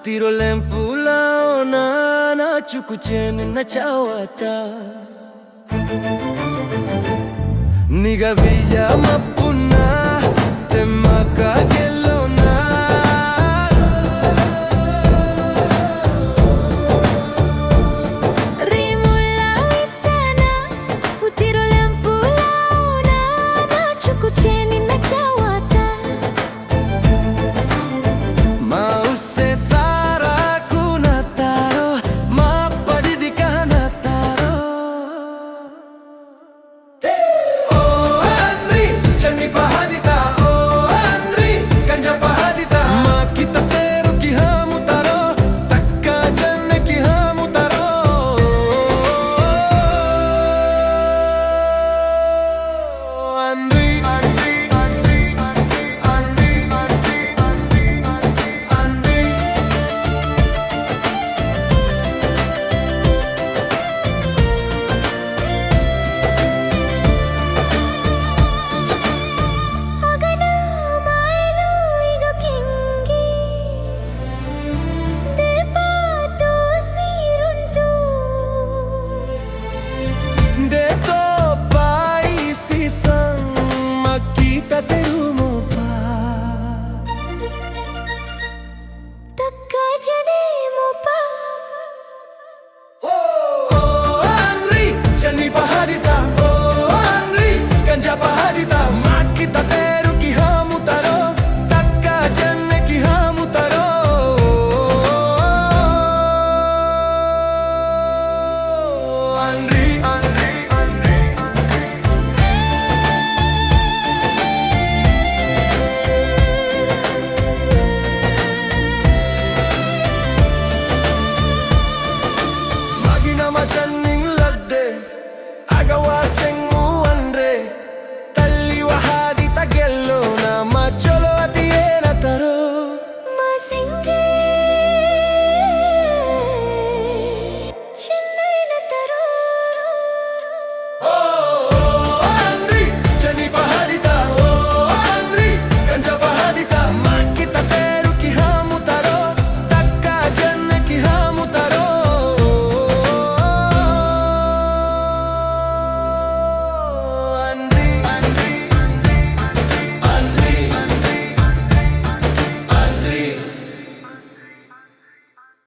Utiro lempula ona na chukuchen na chawata Niga villa mapuna te makagelona Rimula vitana Utiro lempula ona na chukuchen na chawata Mause sara kuna taro ma padidi kahana taro Oh Andri chani pahadita Oh Andri kanja pahadita ma kita tero ki hamu taro takka janne ki hamu taro Andri Andri Andri Andri Andri Agana mailu iga kingi Depato siruntu Deto pai si sang makita teru mo pa Takka jane mo pa Oh Andri chani pahadita Oh Andri kanja pahadita makita teru ki hamu taro takka janne ki hamu taro Andri Andri Andri Magina machaning ladde agawa sing